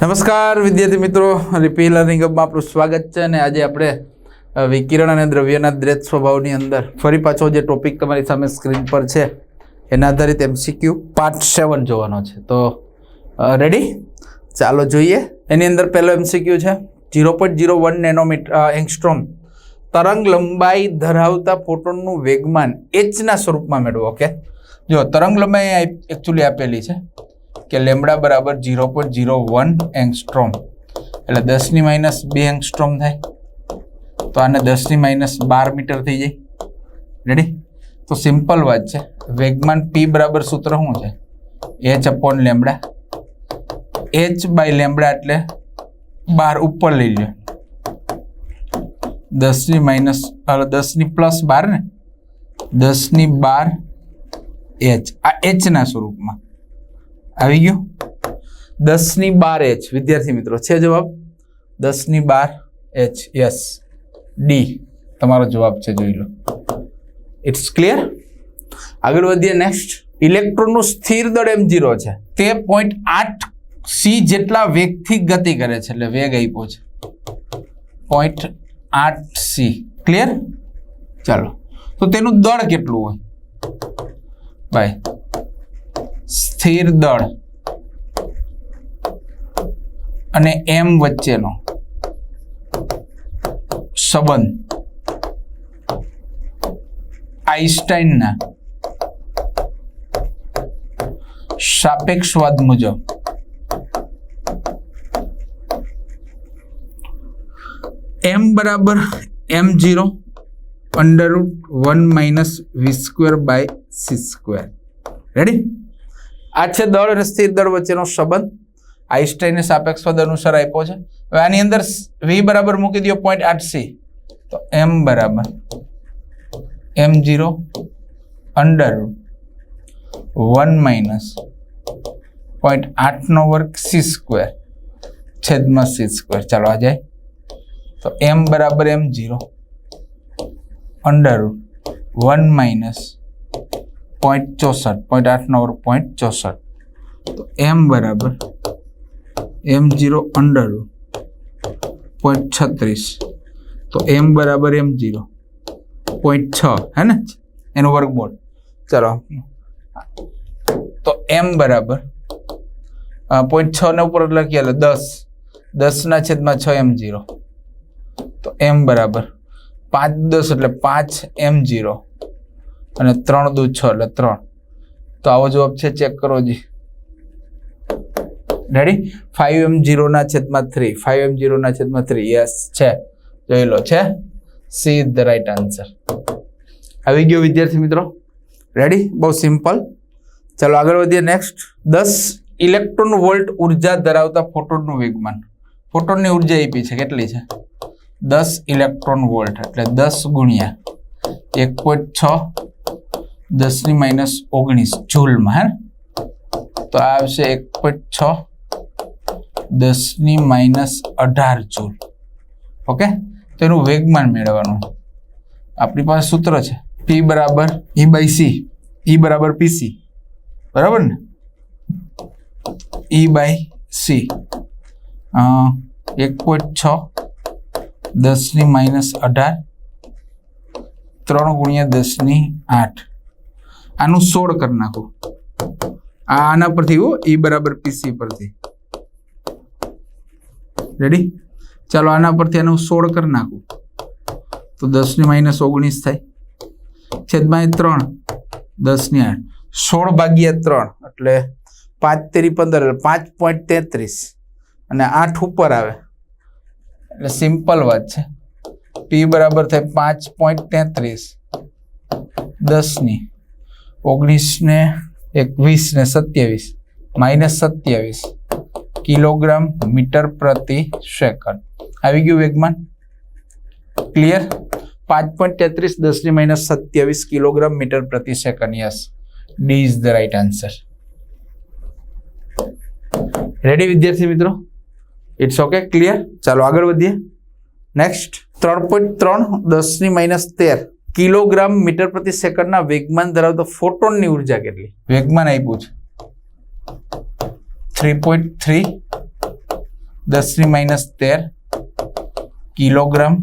નમસ્કાર વિદ્યાર્થી મિત્રો, રિપી લર્નિંગ હબમાં આપણું સ્વાગત છે. અને આજે આપણે વિકિરણ અને દ્રવ્યના દ્વૈત સ્વભાવની અંદર ફરી પાછો જે ટોપિક તમારી સામે સ્ક્રીન પર છે એના આધારિત MCQ પાર્ટ 7 જોવાનો છે. તો રેડી, ચાલો જોઈએ. એની અંદર પહેલો MCQ છે 0.01 નેનોમીટર એંગસ્ટ્રોમ તરંગ લંબાઈ ધરાવતા ફોટોનનું વેગમાન h ના સ્વરૂપમાં મેળવો. ઓકે, જો તરંગ લંબાઈ એકચ્યુઅલી આપેલી છે કે લેમ્બડા બરાબર 0.01 એંગસ્ટ્રોમ એટલે 10⁻2 એંગસ્ટ્રોમ થાય, તો આને 10⁻12 મીટર થઈ જાય. રેડી, તો સિમ્પલ વાત છે. વેગમાન p બરાબર સૂત્ર શું છે? h/λ. h બાય લેમ્બડા એટલે 12 ઉપર લઈ લો, 10⁻+12 ને 10⁻12 h. આ h ના સ્વરૂપમાં આવી ગયું. 10⁻12 h વિદ્યાર્થી મિત્રો છે જવાબ 10⁻12 h. યસ, ડી તમારો જવાબ છે, જોઈ લો. It's clear. આગળ વધીએ. નેક્સ્ટ, ઇલેક્ટ્રોનનું સ્થિર દળ m0 છે, તે 0.8 c જેટલા વેગથી ગતિ કરે છે, એટલે વેગ આપ્યો છે 0.8 c. ક્લિયર. ચાલો, તો તેનું દળ કેટલું હોય? ભાઈ સ્થિર દળ અને m વચ્ચેનો સંબંધ આઈન્સ્ટાઈનના સાપેક્ષવાદ મુજબ m બરાબર m0 √1 - v²/c². રેડી. આ છે દળ અને સ્થિર દળ વચ્ચેનો સંબંધ આઈન્સ્ટાઈને સાપેક્ષવાદ અનુસાર આપ્યો છે. હવે આની અંદર v બરાબર મૂકી દો 0.8 c, તો m બરાબર m0 √1 - 0.8² c²/c². ચાલો આ જાય, તો m બરાબર m0 √1 - 0.64 તો m બરાબર m0 √0.36, તો m બરાબર m0 0.6 હે ને, એનું વર્ગમૂળ. ચાલો, તો m બરાબર 0.6 ને ઉપર લખીએ એટલે 10/6 m0, તો m બરાબર 5×10 એટલે 5 m0 અને 3×2 = 6 એટલે 3. તો આવો જવાબ છે, ચેક કરો જી. રેડી. 5m0/3, 5m0/3. યસ છે, જોઈ લો છે. She is the right answer. આવી ગયો વિદ્યાર્થી મિત્રો. રેડી, બહુ સિમ્પલ. ચાલો આગળ વધીએ. નેક્સ્ટ, 10 ઇલેક્ટ્રોન વોલ્ટ ઉર્જા ધરાવતા ફોટોનનું વેગમાન. ફોટોનની ઉર્જા આપી છે, કેટલી છે? 10 ઇલેક્ટ્રોન વોલ્ટ એટલે 10 ગુણ્યા 1.6 10⁻19 જૂલમાં. હે, તો આ આવશે 1.6 10⁻18 જૂલ. ઓકે, તો એનું વેગમાન મેળવવાનું આપણી પાસે સૂત્ર છે P બરાબર E/c, E બરાબર PC, બરાબર ને? E/c 1.6 10⁻18 3 ગુણ્યા 10⁸. આનું 16 કરી નાખો. આના પરથી E બરાબર PC પરથી. રેડી. ચાલો આના પરથી આનું 16 કરી નાખું, તો 10⁻19 થાય. છેદમાં 3 10⁸. 16/3 એટલે 5×3 = 15 એટલે 5.33 અને 8 ઉપર આવે એટલે સિમ્પલ વાત છે. P બરાબર થાય 5.33 10⁻19 ને 21 ને 27 -27 કિલોગ્રામ મીટર પ્રતિ સેકન્ડ. આવી ગયું વેગમાન. ક્લિયર. 5.33 10⁻27 કિલોગ્રામ મીટર પ્રતિ second. Yes, D is the right answer. Ready વિદ્યાર્થી મિત્રો? It's okay, clear. ચાલો આગળ વધીએ. નેક્સ્ટ, 3.3 10⁻13 કિલોગ્રામ મીટર પ્રતિ સેકન્ડના વેગમાન ધરાવતો ફોટોનની ઉર્જા કેટલી? વેગમાન આપ્યું છે 3.3 10⁻13 કિલોગ્રામ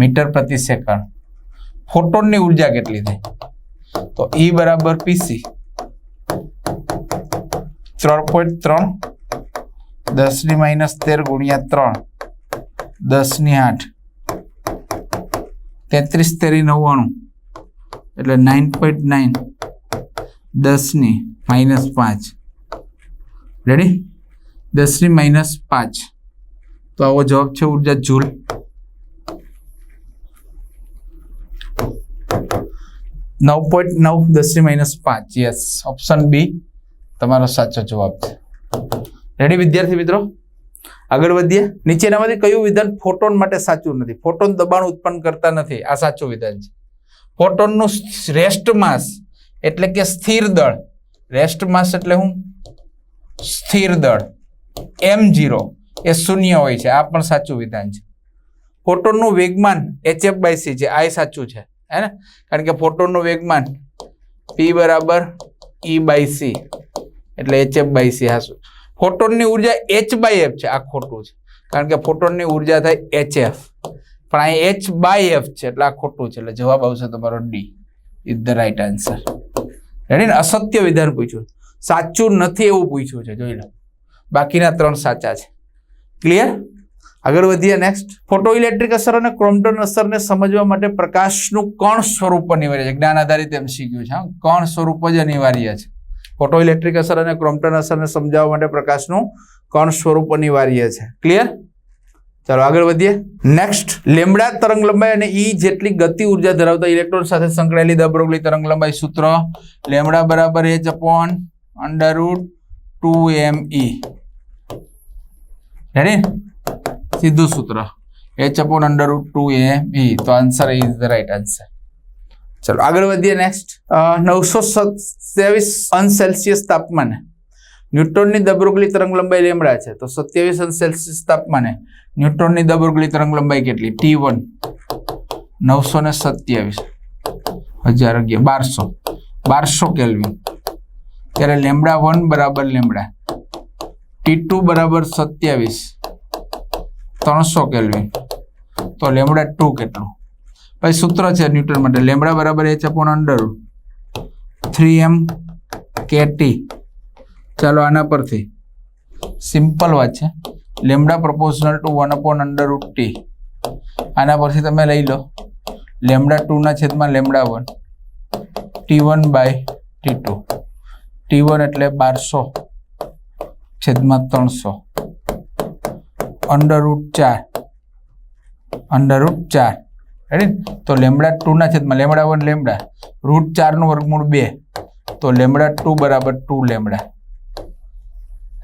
મીટર પ્રતિ સેકન્ડ. ફોટોનની ઉર્જા કેટલી થઈ? તો E બરાબર PC 3.3 10⁻13 ગુણ્યા 3 10⁸ 33 તેરી 99 એટલે 9.9 10⁻5. રેડી? 10⁻5. તો આવો જવાબ છે ઉર્જા જૂલ. 9.9 10⁻5. યસ, ઓપ્શન બી તમારો સાચો જવાબ છે. રેડી વિદ્યાર્થી મિત્રો? આગળ વધીએ. નીચેનામાંથી કયું વિધાન ફોટોન માટે સાચું નથી? ફોટોન દબાણ ઉત્પન્ન કરતા નથી, આ સાચું વિધાન છે. ફોટોનનું રેસ્ટ માસ એટલે કે સ્થિર દળ, રેસ્ટ માસ એટલે શું? સ્થિર દળ m0 એ 0 હોય છે, આ પણ સાચું વિધાન છે. ફોટોનનું વેગમાન hf/c છે, આ સાચું છે, હે ને? કારણ કે ફોટોનનું વેગમાન p બરાબર e/c એટલે hf/c. હાસું. ફોટોનની ઉર્જા h/f છે, આ ખોટું છે, કારણ કે ફોટોનની ઉર્જા થાય hf, પણ અહીં h/f છે એટલે આ ખોટું છે. એટલે જવાબ આવશે તમારો D is the right answer. Ready ને? અસત્ય વિધાન પૂછ્યું, સાચું નથી એવું પૂછ્યું છે, જોઈ લો. બાકીના 3 સાચા છે. ક્લિયર? આગળ વધીએ. નેક્સ્ટ, ફોટો ઇલેક્ટ્રિક અસર અને ક્રોમ્પટન અસરને સમજવા માટે પ્રકાશનું કણ સ્વરૂપ અનિવાર્ય છે. જ્ઞાન આધારિત MCQ છે. કણ સ્વરૂપ જ અનિવાર્ય છે. ફોટો ઇલેક્ટ્રિક અસર અને ક્રોમ્પટન અસરને સમજાવવા માટે પ્રકાશનું કણ સ્વરૂપ અનિવાર્ય છે. ક્લિયર? ચાલો આગળ વધીએ. નેક્સ્ટ, લેમ્બડા તરંગ લંબાઈ અને E જેટલી ગતિ ઉર્જા ધરાવતા ઇલેક્ટ્રોન સાથે સંકળાયેલી દ બ્રોગલી તરંગ લંબાઈ સૂત્ર લેમ્બડા બરાબર h/√2me. રેડી? સીધું સૂત્ર h/√2me. તો answer is the right answer. ચલો આગળ વધીએ. નેક્સ્ટ, 927°C તાપમાને ન્યુટ્રોનની દ બ્રોગલી તરંગ લંબાઈ લેમ્બડા છે, તો 27°C તાપમાને ન્યુટ્રોનની દ બ્રોગલી તરંગ લંબાઈ કેટલી? T1 927,000 kelvin. ત્યારે લેમ્બડા 1 બરાબર લેમ્બડા, T2 બરાબર 27,300 કેલ્વિન. તો લેમ્બડા 2 કેટલું? ભાઈ સૂત્ર છે ન્યૂટન માટે, લેમ્બડા બરાબર h/√3m kT. ચાલો આના પરથી સિમ્પલ વાત છે, લેમ્બડા પ્રોપોર્શનલ ટુ 1/√T. આના પરથી તમે લઈ લો લેમ્બડા 2 ના છેદમાં લેમ્બડા 1, T1/T2. T1 એટલે 1200/300 √4. રેડી? તો લેમ્બડા 2 ના છેદમાં લેમ્બડા 1 લેમ્બડા, √4 નું વર્ગમૂળ 2, તો લેમ્બડા 2 બરાબર 2 લેમ્બડા,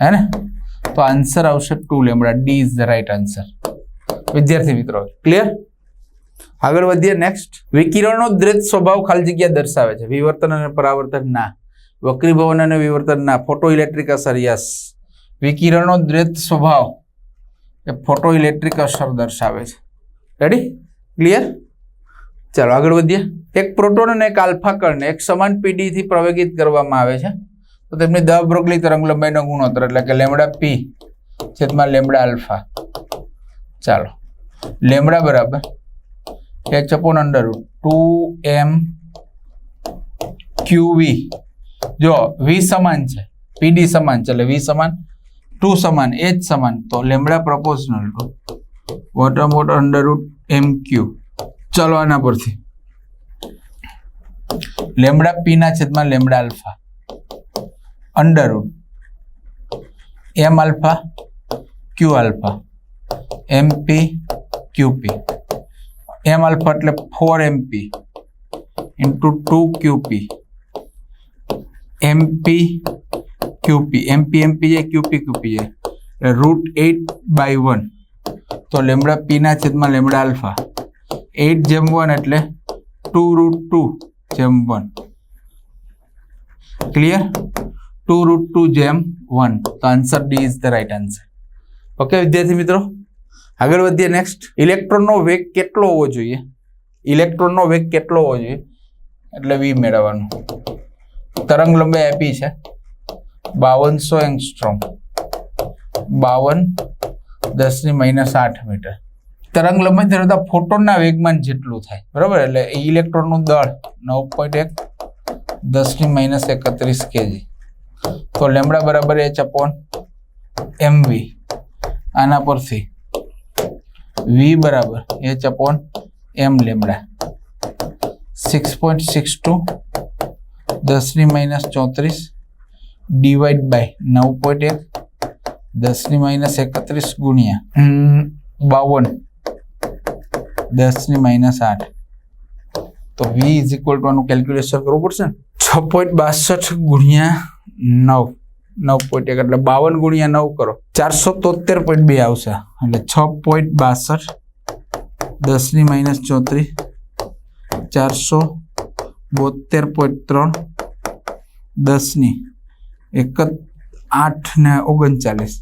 હે ને? તો આન્સર આવશે 2 lambda. D is the right answer. વિદ્યાર્થી મિત્રો, ક્લિયર? આગળ વધીએ. નેક્સ્ટ, વિકિરણનો દ્વૈત સ્વભાવ ખાલી જગ્યા દર્શાવે છે. વિવર્તન અને પરાવર્તન ના, વક્રીભવન અને વિવર્તન ના, ફોટો ઇલેક્ટ્રિક અસર યસ. વિકિરણનો દ્વૈત સ્વભાવ એ ફોટો ઇલેક્ટ્રિક અસર દર્શાવે છે. રેડી? ક્લિયર? ચાલો આગળ વધીએ. એક પ્રોટોન અને એક આલ્ફા કણને એક સમાન પીડી થી પ્રવેગિત કરવામાં આવે છે, તો તેમની દ બ્રોગલી તરંગ લંબાઈનો ગુણોત્તર એટલે કે લેમ્બડા p છેદમાં લેમ્બડા આલ્ફા. ચાલો, લેમ્બડા બરાબર h/√2m qv. જો v સમાન છે, pd સમાન છે, એટલે v સમાન 2 સમાન, h સમાન, તો લેમ્બડા પ્રોપોર્શનલ ટુ √mq. ચાલો આના પરથી લેમ્બડા p ના છેદમાં lambda alpha √m alpha q alpha mp qp. m alpha એટલે 4mp into 2qp mp qp. mp છે, qp છે, √8/1. તો લેમ્બડા p ના છેદમાં લેમ્બડા આલ્ફા 8/1 એટલે 2√2/1. ક્લિયર? 2√2/1. તો answer D is the right answer. Okay વિદ્યાર્થી મિત્રો, આગળ વધીએ. નેક્સ્ટ, ઇલેક્ટ્રોનનો વેગ કેટલો હોવો જોઈએ? ઇલેક્ટ્રોનનો વેગ કેટલો હોવો જોઈએ એટલે v મેળવવાનું. તરંગ લંબાઈ આપી છે 5200 એંગસ્ટ્રોમ, 52 10⁻8 મીટર. તરંગ લંબાઈ ધરાવતા ફોટોનના વેગમાન જેટલું થાય, બરાબર. એટલે ઇલેક્ટ્રોનનું દળ 9.1 10⁻31 kg. તો લેમ્બડા બરાબર h/mv. આના પરથી v બરાબર h/m લેમ્બડા 6.62 10⁻34 ડિવાઈડ બાય 9.1 10⁻31 ગુણ્યા 52 10⁻8. તો v ઇઝ ઇક્વલ ટુ આનું કેલ્ક્યુલેશન કરવું પડશે ને. 6.62 ગુણ્યા 9 9.1 એટલે 52 ગુણ્યા 9 કરો 473.2 આવશે. એટલે 6.62 10⁻34 472.3 10⁻8 ને 39.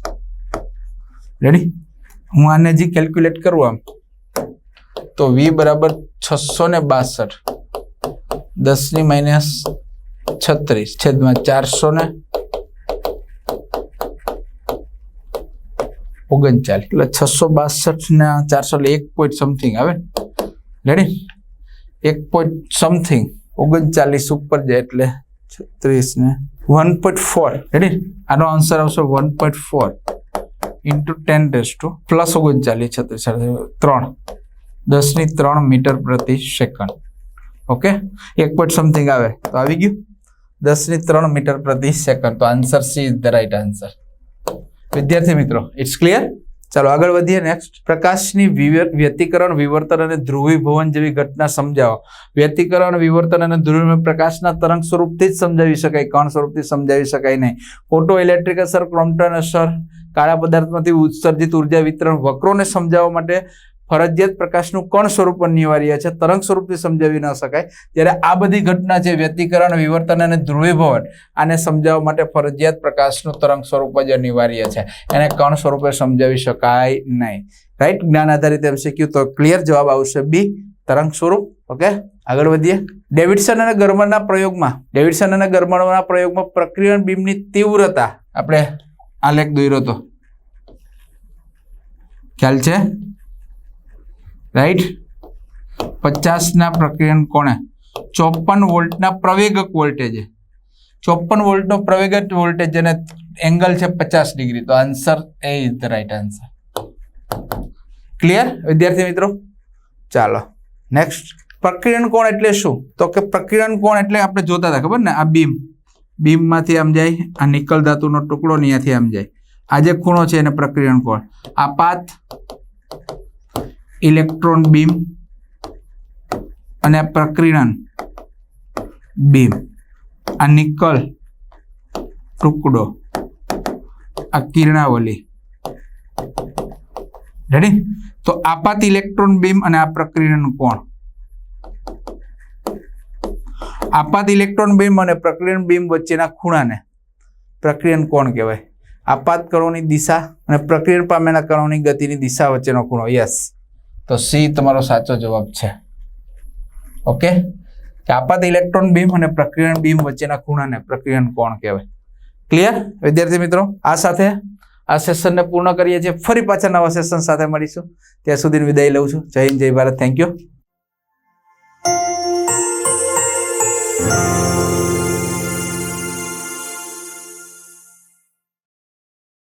રેડી. હું આને જે કેલ્ક્યુલેટ કરું આમ તો v બરાબર 662 10⁻36 છેદમાં 439 એટલે 662 ને 400 એટલે 1 પોઈન્ટ સમથિંગ આવે. રેડી. 1 પોઈન્ટ સમથિંગ 39 ઉપર જાય એટલે 36 ને 1.4. રેડી. આનો આન્સર આવશે 1.4 ઇન્ટુ 10 પ્લસ 39 3 10⁻³ મીટર પ્રતિ સેકન્ડ. ઓકે. 1 પોઈન્ટ સમથિંગ આવે તો આવી ગયું 10⁻³ મીટર પ્રતિ સેકન્ડ. તો answer she is the right answer. વિદ્યાર્થી મિત્રો, ઇટ્સ ક્લિયર. ચાલો આગળ વધીએ. નેક્સ્ટ, પ્રકાશની વ્યતિકરણ, વિવર્તન અને ધ્રુવીભવન જેવી ઘટના સમજાવો. વ્યતિકરણ, વિવર્તન અને ધ્રુવીભવન પ્રકાશના તરંગ સ્વરૂપથી જ સમજાવી શકાય, કણ સ્વરૂપથી સમજાવી શકાય નહીં. ફોટો ઇલેક્ટ્રિક અસર, ક્રોમ્પટન અસર, કાળા પદાર્થમાંથી ઉત્સર્જિત ઉર્જા વિતરણ વક્રોને સમજાવવા માટે ફરજિયાત પ્રકાશનું કણ સ્વરૂપ અનિવાર્ય છે, તરંગ સ્વરૂપથી સમજાવી ન શકાય. ત્યારે આ બધી ઘટના છે વ્યતિકરણ, વિવર્તન અને ધ્રુવીભવન, આને સમજાવવા માટે ફરજિયાત પ્રકાશનું તરંગ સ્વરૂપ જ અનિવાર્ય છે, એને કણ સ્વરૂપે સમજાવી શકાય નહીં. રાઈટ. જ્ઞાન આધારિત MCQ. તો ક્લિયર જવાબ આવશે બી, તરંગ સ્વરૂપ. ઓકે. આગળ વધીએ. ડેવિડસન અને ગરમરના પ્રયોગમાં પ્રક્રિયણ બીમની તીવ્રતા, આપણે આલેખ દોર્યો હતો, ખ્યાલ છે? રાઈટ. 50 ના પ્રક્રિયણ કોણે 54 વોલ્ટના પ્રવેગક વોલ્ટેજ, 54 વોલ્ટનો પ્રવેગક વોલ્ટેજ અને એંગલ છે 50 ડિગ્રી. તો answer A is the right answer. Clear વિદ્યાર્થી મિત્રો? ચાલો નેક્સ્ટ. પ્રક્રિયણ કોણ એટલે શું? તો કે પ્રક્રિયણ કોણ એટલે આપણે જોતા હતા, ખબર ને, આ બીમમાંથી આમ જાય, આ નિકલ ધાતુનો ટુકડો અહીંયાથી આમ જાય, આ જે ખૂણો છે એને પ્રક્રિયણ કોણ. આ પાથ ઇલેક્ટ્રોન બીમ અને પ્રક્રિયણ બીમ, આ નિકલ ટુકડો, આ કિરણાવલી. રેડી. તો આપાત ઇલેક્ટ્રોન બીમ અને આ પ્રક્રિયણ કોણ. આપાત ઇલેક્ટ્રોન બીમ અને પ્રક્રિયણ બીમ વચ્ચેના ખૂણાને પ્રક્રિયણ કોણ કહેવાય. આપાત કણોની દિશા અને પ્રક્રિયણ પામેલા કણોની ગતિની દિશા વચ્ચેનો ખૂણો. યસ. તો સી તમારો સાચો જવાબ છે. ઓકે. આપાત ઇલેક્ટ્રોન બીમ અને પ્રક્રિયણ બીમ વચ્ચેના ખૂણાને પ્રક્રિયણ કોણ કહેવાય. ક્લિયર વિદ્યાર્થી મિત્રો? આ સાથે આ સેશનને પૂર્ણ કરીએ છીએ. ફરી પાછા નવા સેશન સાથે મળીશું. ત્યાં સુધી વિદાય લઉં છું. જય હિન્દ, જય ભારત. Thank you.